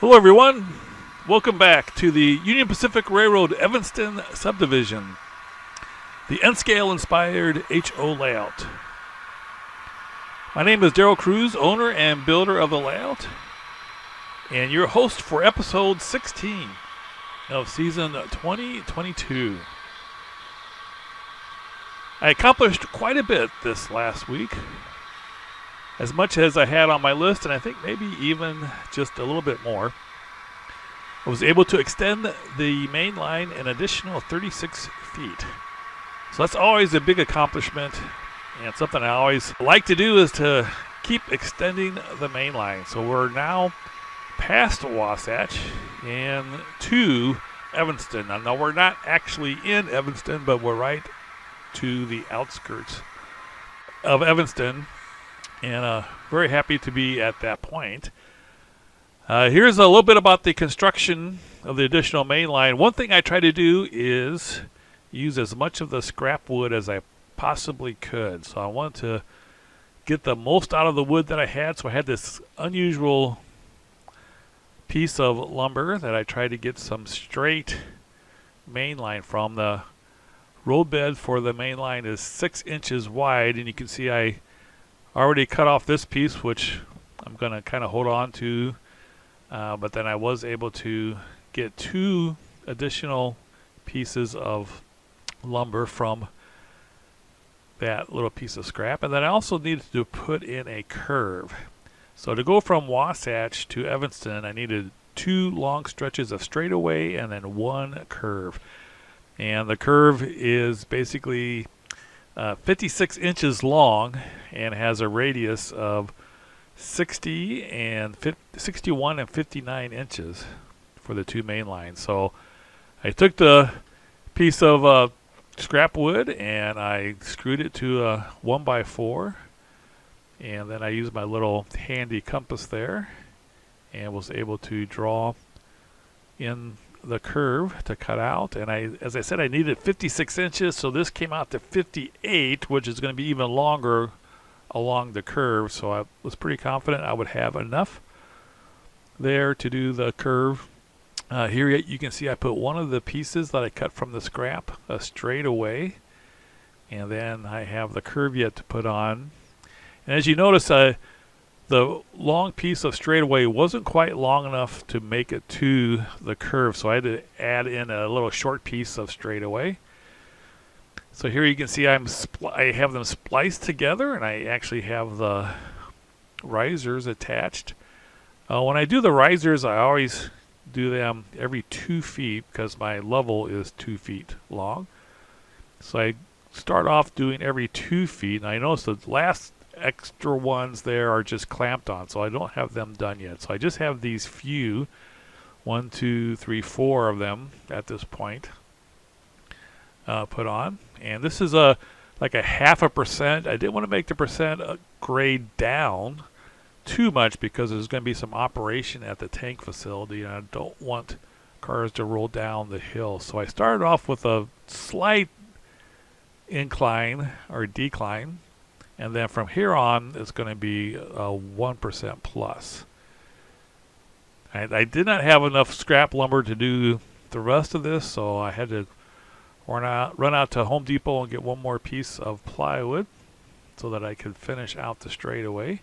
Hello everyone, welcome back to the Union Pacific Railroad Evanston Subdivision, the N-scale inspired HO layout. My name is Daryl Kruse, owner and builder of the layout, and your host for episode 16 of season 2022. I accomplished quite a bit this last week, as much as I had on my list, and I think maybe even just a little bit more. I was able to extend the main line an additional 36 feet. So that's always a big accomplishment, and something I always like to do is to keep extending the main line. So we're now past Wasatch and to Evanston. Now we're not actually in Evanston, but we're right to the outskirts of Evanston, and very happy to be at that point. Here's a little bit about the construction of the additional main line. One thing I try to do is use as much of the scrap wood as I possibly could. So I wanted to get the most out of the wood that I had. So I had this unusual piece of lumber that I tried to get some straight main line from. The roadbed for the main line is 6 inches wide, and you can see I already cut off this piece, which I'm going to kind of hold on to, but then I was able to get 2 additional pieces of lumber from that little piece of scrap, and then I also needed to put in a curve. So to go from Wasatch to Evanston, I needed 2 long stretches of straightaway and then 1 curve, and the curve is basically 56 inches long and has a radius of 61 and 59 inches for the 2 main lines. So I took the piece of scrap wood and I screwed it to a 1x4, and then I used my little handy compass there and was able to draw in the curve to cut out. And as I said, I needed 56 inches, so this came out to 58, which is going to be even longer along the curve. So I was pretty confident I would have enough there to do the curve. Here you can see I put one of the pieces that I cut from the scrap straight away, and then I have the curve yet to put on. And as you notice, the long piece of straightaway wasn't quite long enough to make it to the curve, so I had to add in a little short piece of straightaway. So here you can see I have them spliced together, and I actually have the risers attached. When I do the risers, I always do them every 2 feet because my level is 2 feet long. So I start off doing every 2 feet, and I notice the last extra ones there are just clamped on, so I don't have them done yet. So I just have these few, 1, 2, 3, 4 of them at this point put on. And this is like a 0.5%. I didn't want to make the percent grade down too much because there's going to be some operation at the tank facility, and I don't want cars to roll down the hill. So I started off with a slight incline or decline, and then from here on it's going to be a 1% plus. I did not have enough scrap lumber to do the rest of this, so I had to run out to Home Depot and get one more piece of plywood so that I could finish out the straightaway.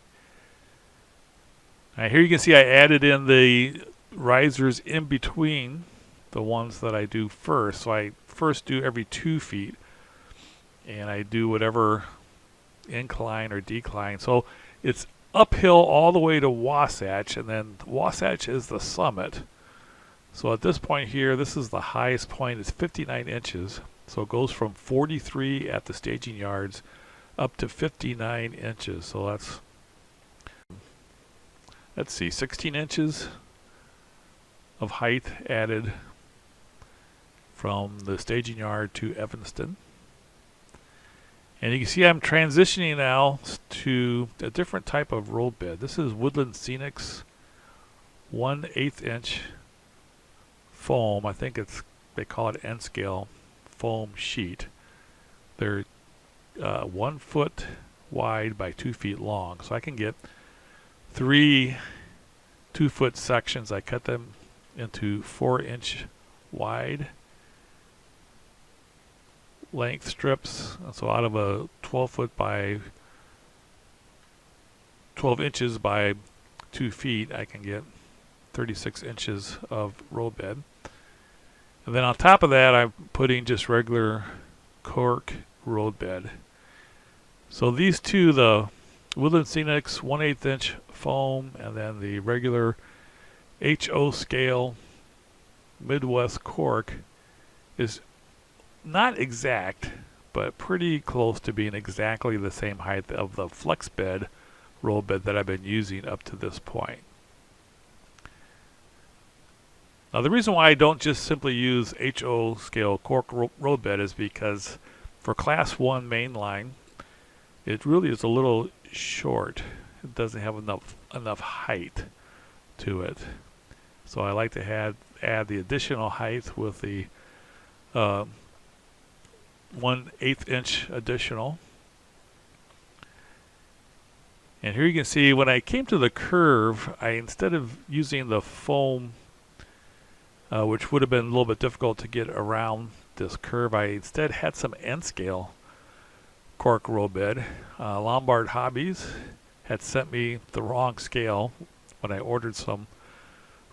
Here you can see I added in the risers in between the ones that I do first. So I first do every 2 feet, and I do whatever incline or decline. So it's uphill all the way to Wasatch, and then Wasatch is the summit. So at this point here, this is the highest point. It's 59 inches. So it goes from 43 at the staging yards up to 59 inches. So let's see, 16 inches of height added from the staging yard to Evanston. And you can see I'm transitioning now to a different type of roadbed. This is Woodland Scenic's 1/8 inch foam. I think they call it N-scale foam sheet. They're 1 foot wide by 2 feet long. So I can get 3 2-foot sections. I cut them into 4-inch wide length strips. So out of a 12-foot by 12 inches by 2 feet, I can get 36 inches of roadbed. And then on top of that, I'm putting just regular cork roadbed. So these two, the Woodland Scenic's 1/8 inch foam and then the regular HO scale Midwest cork, is not exact, but pretty close to being exactly the same height of the flex bed roadbed that I've been using up to this point. Now the reason why I don't just simply use HO scale cork roadbed is because for Class 1 mainline, it really is a little short. It doesn't have enough height to it. So I like to add the additional height with the 1/8 inch additional. And here you can see when I came to the curve, instead of using the foam, which would have been a little bit difficult to get around this curve, I instead had some N scale cork roadbed. Lombard Hobbies had sent me the wrong scale when I ordered some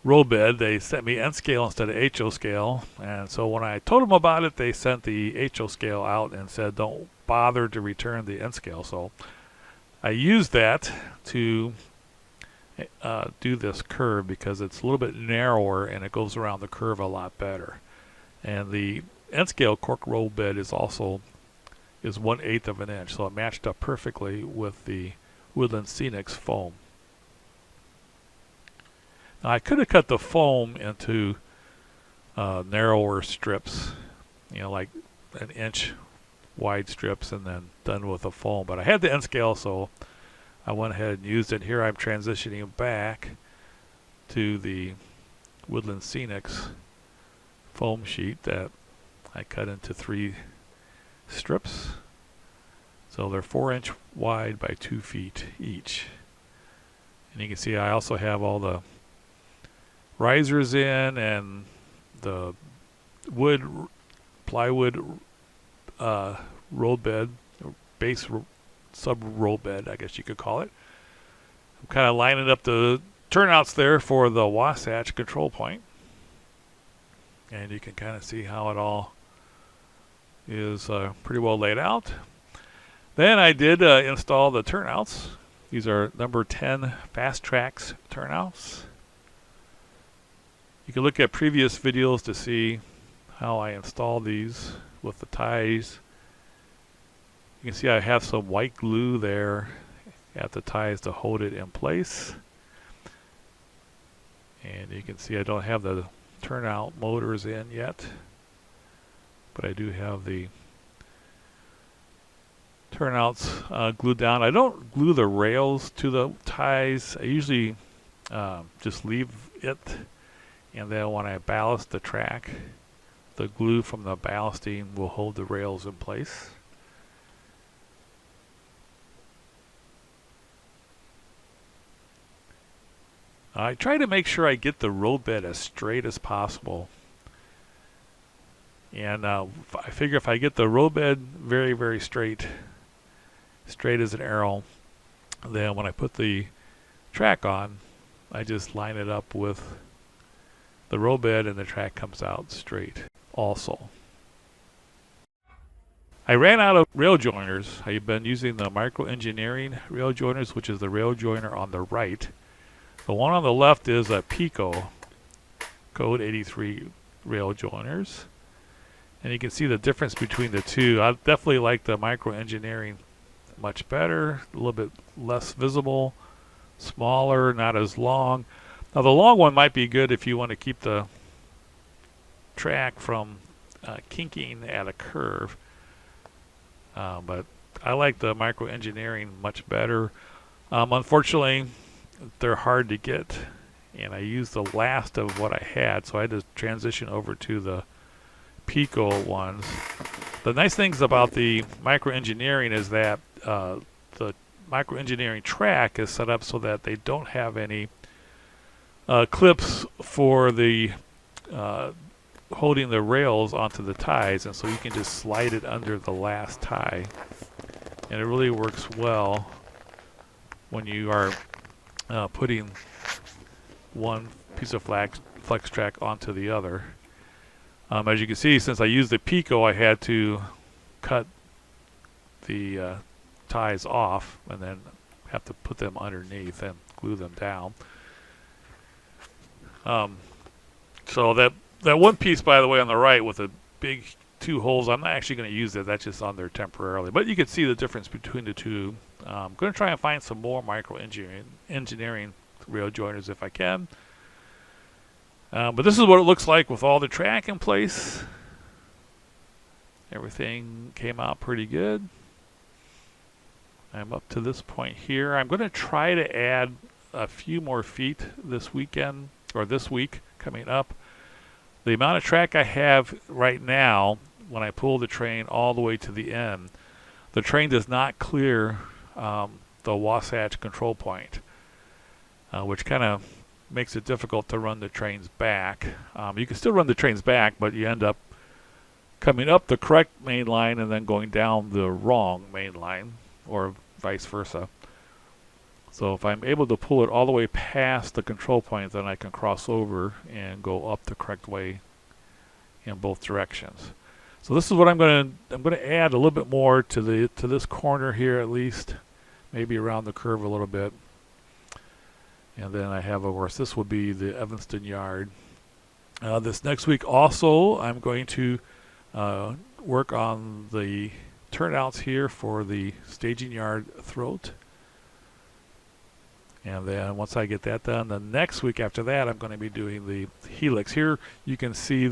roadbed. They sent me N scale instead of HO scale, and so when I told them about it, they sent the HO scale out and said don't bother to return the N scale. So I used that to do this curve because it's a little bit narrower and it goes around the curve a lot better. And the N scale cork roadbed is 1/8 of an inch, so it matched up perfectly with the Woodland Scenic's foam. Now I could have cut the foam into narrower strips, like an inch wide strips, and then done with the foam. But I had the N scale, so I went ahead and used it. Here I'm transitioning back to the Woodland Scenic's foam sheet that I cut into 3 strips. So they're 4-inch wide by 2 feet each. And you can see I also have all the risers in and the plywood roadbed, base sub roadbed, I guess you could call it. I'm kind of lining up the turnouts there for the Wasatch control point. And you can kind of see how it all is pretty well laid out. Then I did install the turnouts. These are number 10 Fast Tracks turnouts. You can look at previous videos to see how I install these with the ties. You can see I have some white glue there at the ties to hold it in place. And you can see I don't have the turnout motors in yet, but I do have the turnouts glued down. I don't glue the rails to the ties. I usually just leave it, and then when I ballast the track, the glue from the ballasting will hold the rails in place. I try to make sure I get the roadbed as straight as possible. And I figure if I get the roadbed very, very straight as an arrow, then when I put the track on, I just line it up with the roadbed and the track comes out straight also. I ran out of rail joiners. I've been using the Micro Engineering rail joiners, which is the rail joiner on the right. The one on the left is a Pico Code 83 rail joiners. And you can see the difference between the two. I definitely like the Micro Engineering much better, a little bit less visible, smaller, not as long. Now the long one might be good if you want to keep the track from kinking at a curve. But I like the Micro Engineering much better. Unfortunately, they're hard to get, and I used the last of what I had, so I had to transition over to the Pico ones. The nice things about the Micro Engineering is that the Micro Engineering track is set up so that they don't have any clips for the holding the rails onto the ties, and so you can just slide it under the last tie, and it really works well when you are putting one piece of flex track onto the other. As you can see, since I used the Pico, I had to cut the ties off and then have to put them underneath and glue them down. So that one piece, by the way, on the right with the big 2 holes, I'm not actually going to use it. That's just on there temporarily. But you can see the difference between the two. I'm going to try and find some more micro engineering rail joiners if I can. But this is what it looks like with all the track in place. Everything came out pretty good. I'm up to this point here. I'm going to try to add a few more feet this weekend, or this week coming up. The amount of track I have right now, when I pull the train all the way to the end, the train does not clear the Wasatch control point, which kind of makes it difficult to run the trains back. You can still run the trains back, but you end up coming up the correct main line and then going down the wrong main line, or vice versa. So if I'm able to pull it all the way past the control point, then I can cross over and go up the correct way in both directions. So this is what I'm going to add a little bit more to this corner here, at least, maybe around the curve a little bit. And then I have, of course, this will be the Evanston yard. This next week also, I'm going to work on the turnouts here for the staging yard throat. And then once I get that done, the next week after that, I'm going to be doing the helix. Here you can see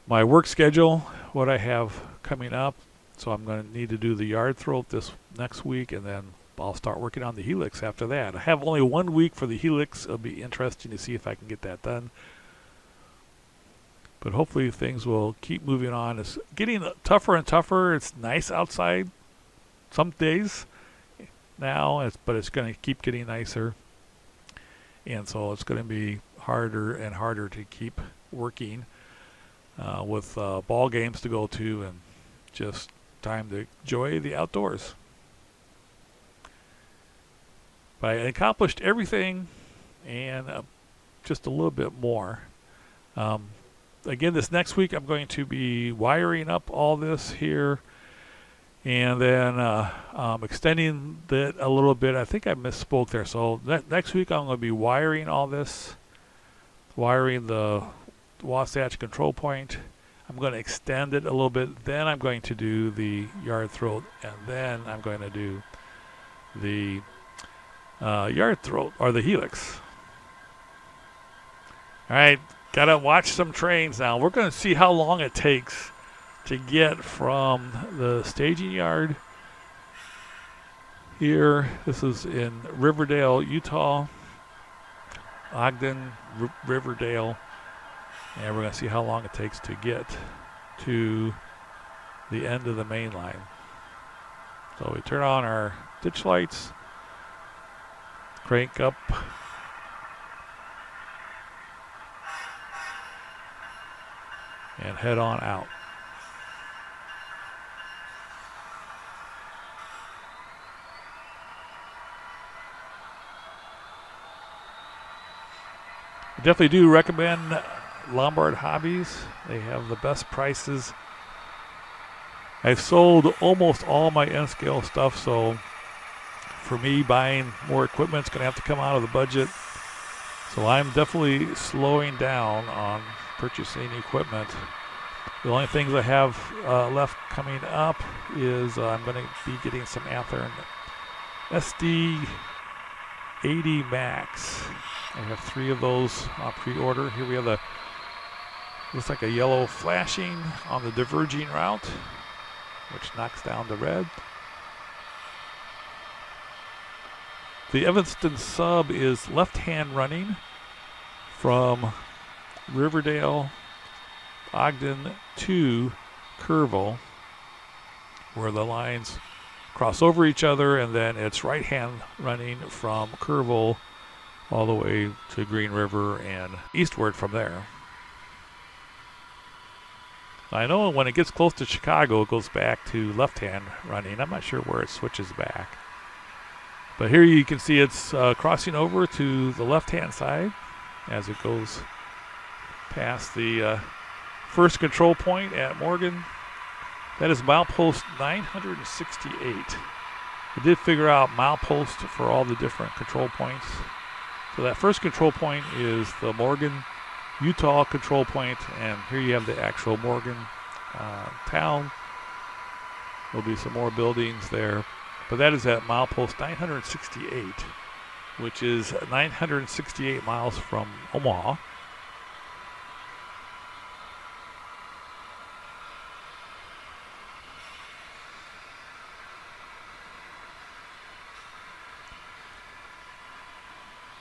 my work schedule, what I have coming up. So I'm going to need to do the yard throat this next week, and then I'll start working on the helix after that. I have only 1 week for the helix. It'll be interesting to see if I can get that done. But hopefully things will keep moving on. It's getting tougher and tougher. It's nice outside some days now, but it's going to keep getting nicer. And so it's going to be harder and harder to keep working with ball games to go to and just time to enjoy the outdoors. But I accomplished everything and just a little bit more. Again, this next week I'm going to be wiring up all this here, and then extending it a little bit. I think I misspoke there. So next week I'm going to be wiring all this, wiring the Wasatch control point. I'm going to extend it a little bit. Then I'm going to do the yard throat, and then I'm going to do the yard throat, or the helix. All right. Gotta watch some trains now. We're going to see how long it takes to get from the staging yard here. This is in Riverdale, Utah. Ogden, Riverdale. And we're going to see how long it takes to get to the end of the main line. So we turn on our ditch lights, crank up. And head on out. I definitely do recommend Lombard Hobbies. They have the best prices. I've sold almost all my N-scale stuff, so for me, buying more equipment is going to have to come out of the budget. So I'm definitely slowing down on purchasing equipment. The only things I have left coming up is I'm going to be getting some Athearn SD 80 Max. I have 3 of those on pre-order. Here we have looks like a yellow flashing on the diverging route, which knocks down the red. The Evanston Sub is left-hand running from Riverdale, Ogden to Kerrville, where the lines cross over each other, and then it's right-hand running from Kerrville all the way to Green River and eastward from there. I know when it gets close to Chicago, it goes back to left-hand running. I'm not sure where it switches back. But here you can see it's crossing over to the left-hand side as it goes past the first control point at Morgan. That is milepost 968. I did figure out milepost for all the different control points. So that first control point is the Morgan, Utah control point, and here you have the actual Morgan town. There'll be some more buildings there, but that is at milepost 968, which is 968 miles from Omaha.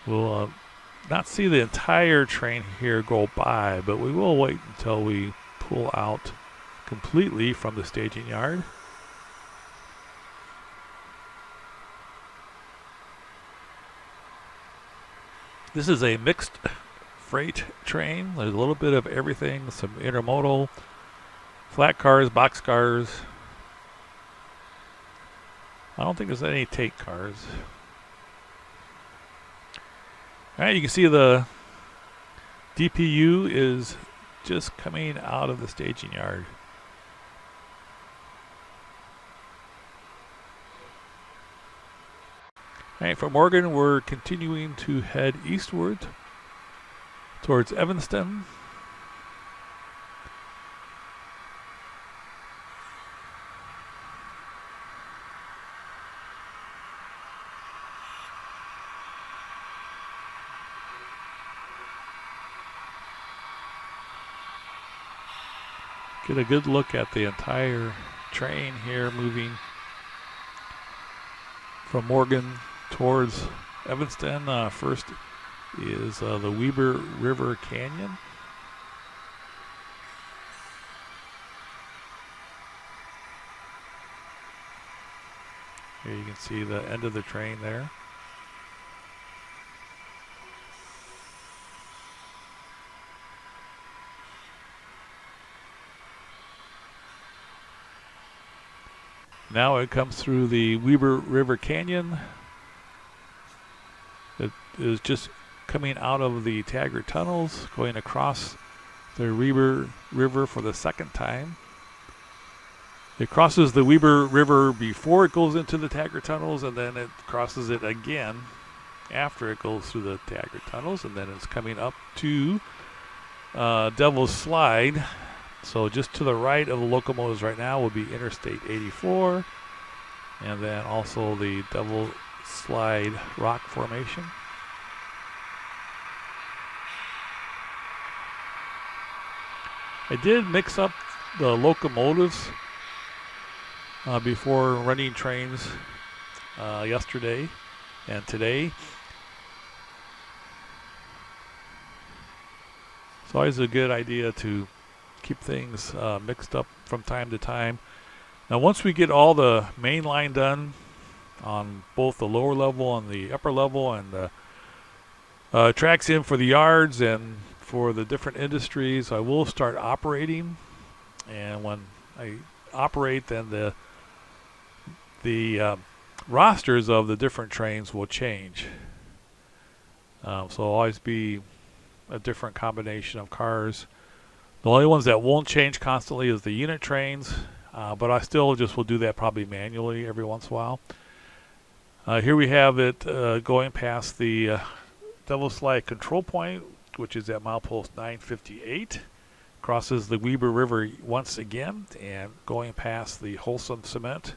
We'll not see the entire train here go by, but we will wait until we pull out completely from the staging yard. This is a mixed freight train. There's a little bit of everything, some intermodal, flat cars, box cars. I don't think there's any take cars. All right, you can see the DPU is just coming out of the staging yard. All right, from Morgan, we're continuing to head eastward towards Evanston. Get a good look at the entire train here moving from Morgan towards Evanston. First is the Weber River Canyon. Here you can see the end of the train there. Now it comes through the Weber River Canyon. It is just coming out of the Taggart tunnels, going across the Weber River for the second time. It crosses the Weber River before it goes into the Taggart tunnels, and then it crosses it again after it goes through the Taggart tunnels, and then it's coming up to Devil's Slide. So just to the right of the locomotives right now will be Interstate 84, and then also the Devil's Slide rock formation. I did mix up the locomotives before running trains yesterday and today. It's always a good idea to keep things mixed up from time to time. Now once we get all the main line done on both the lower level and the upper level, and the tracks in for the yards and for the different industries, I will start operating. And when I operate, then the rosters of the different trains will change. So always be a different combination of cars. The only ones that won't change constantly is the unit trains, but I still just will do that probably manually every once in a while. Here we have it going past the Devil's Slide control point, which is at milepost 958. Crosses the Weber River once again, and going past the Wholesome Cement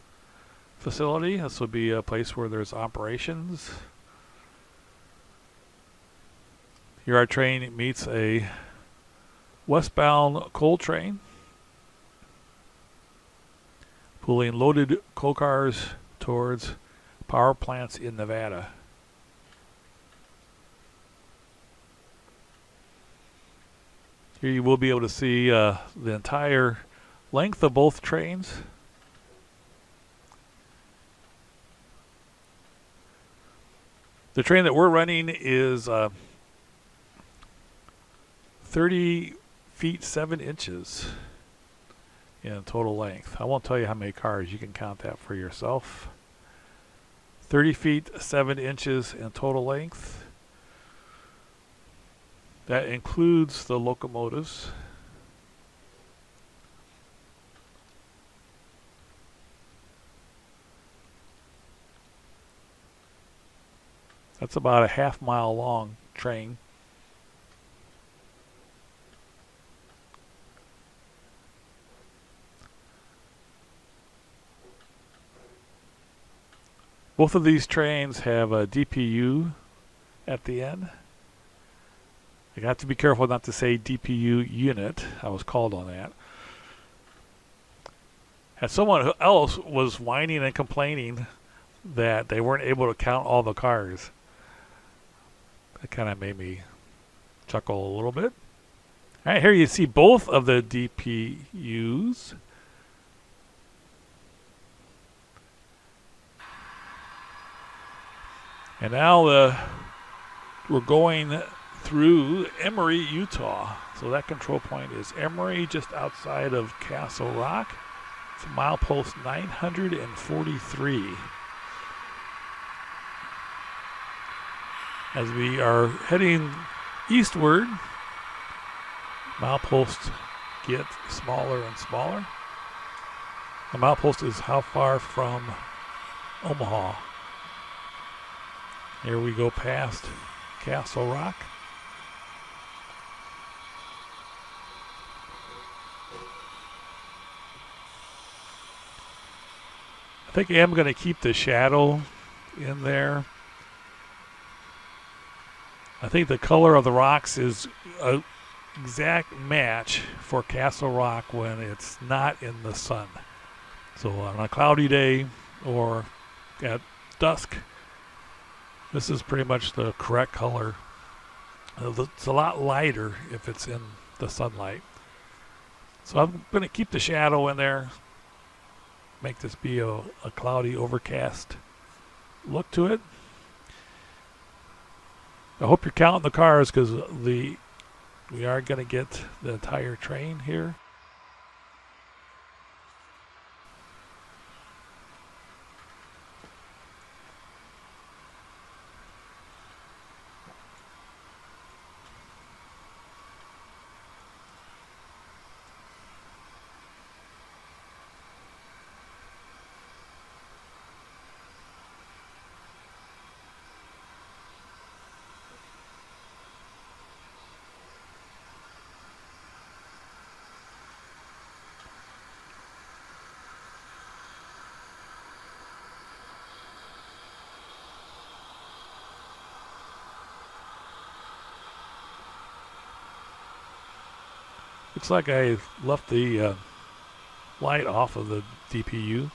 facility. This will be a place where there's operations. Here our train meets a westbound coal train pulling loaded coal cars towards power plants in Nevada. Here you will be able to see the entire length of both trains. The train that we're running is 30 feet 7 inches in total length. I won't tell you how many cars. You can count that for yourself. 30 feet 7 inches in total length. That includes the locomotives. That's about a half-mile long train. Both of these trains have a DPU at the end. You have to be careful not to say DPU unit. I was called on that. And someone else was whining and complaining that they weren't able to count all the cars. That kind of made me chuckle a little bit. All right, here you see both of the DPUs. And now we're going through Emery, Utah. So that control point is Emery, just outside of Castle Rock. It's milepost 943. As we are heading eastward, mileposts get smaller and smaller. The milepost is how far from Omaha. Here we go past Castle Rock. I think I am going to keep the shadow in there. I think the color of the rocks is an exact match for Castle Rock when it's not in the sun. So on a cloudy day or at dusk, this is pretty much the correct color. It's a lot lighter if it's in the sunlight. So I'm going to keep the shadow in there. Make this be a cloudy, overcast look to it. I hope you're counting the cars because we are going to get the entire train here. Looks like I left the light off of the DPU.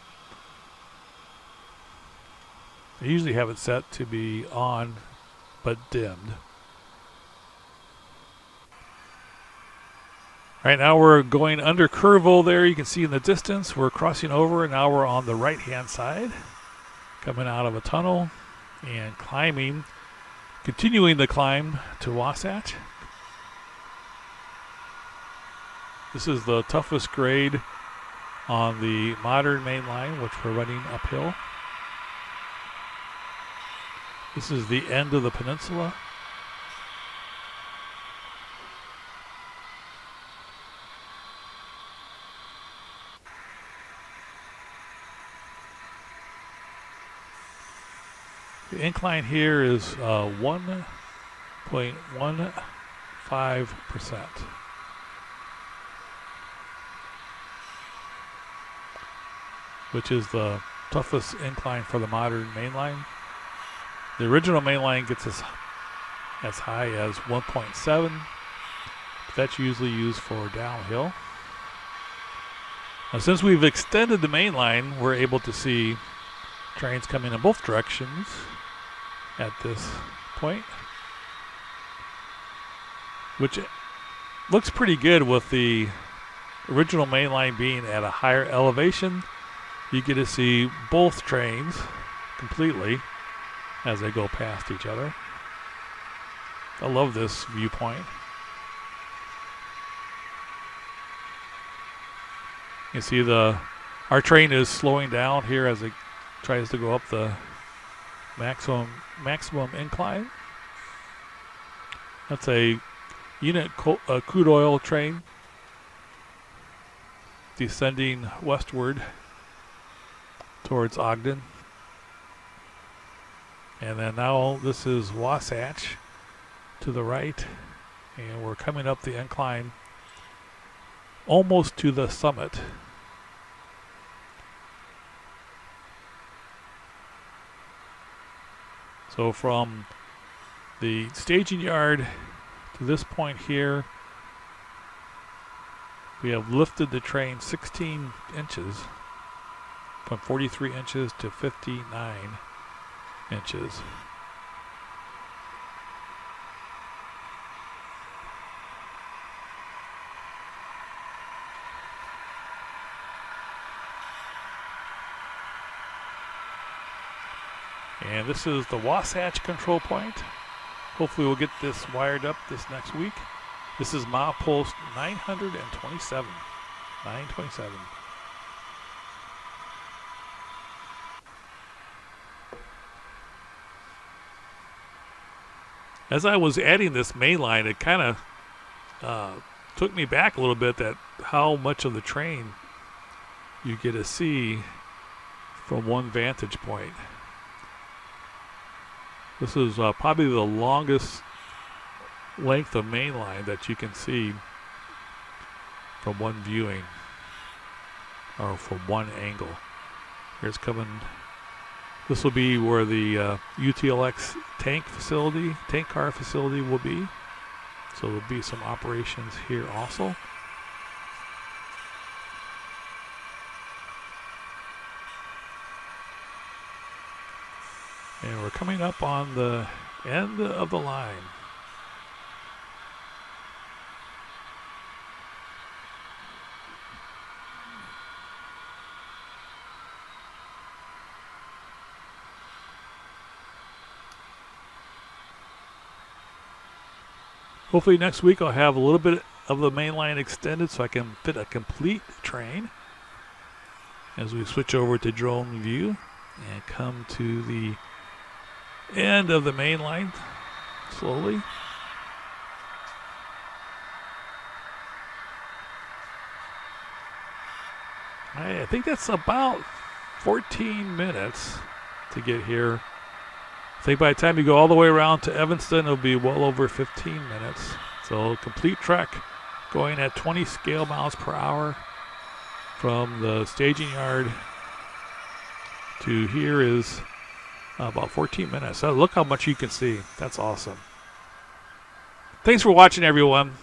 I usually have it set to be on, but dimmed. Right now we're going under Kerrville there. You can see in the distance we're crossing over, and now we're on the right-hand side, coming out of a tunnel and climbing, continuing the climb to Wasatch. This is the toughest grade on the modern main line, which we're running uphill. This is the end of the peninsula. The incline here is 1.15%. Which is the toughest incline for the modern mainline. The original mainline gets as high as 1.7, but that's usually used for downhill. Now, since we've extended the mainline, we're able to see trains coming in both directions at this point, which looks pretty good with the original mainline being at a higher elevation. You get to see both trains completely, as they go past each other. I love this viewpoint. You see our train is slowing down here as it tries to go up the maximum incline. That's a unit crude oil train descending westward towards Ogden. And then now this is Wasatch to the right, and we're coming up the incline almost to the summit. So from the staging yard to this point here, we have lifted the train 16 inches, from 43 inches to 59 inches. And this is the Wasatch control point. Hopefully we'll get this wired up this next week. This is milepost 927. 927. As I was adding this main line, it kind of took me back a little bit that how much of the train you get to see from one vantage point. This is probably the longest length of main line that you can see from one viewing or from one angle. Here's coming. This will be where the UTLX tank car facility will be. So there'll be some operations here also. And we're coming up on the end of the line. Hopefully next week I'll have a little bit of the main line extended so I can fit a complete train as we switch over to drone view and come to the end of the main line slowly. I think that's about 14 minutes to get here. I think by the time you go all the way around to Evanston, it'll be well over 15 minutes. So complete trek going at 20 scale miles per hour from the staging yard to here is about 14 minutes. So look how much you can see. That's awesome. Thanks for watching, everyone.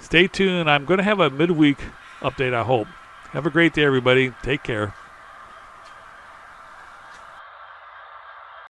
Stay tuned. I'm going to have a midweek update, I hope. Have a great day, everybody. Take care.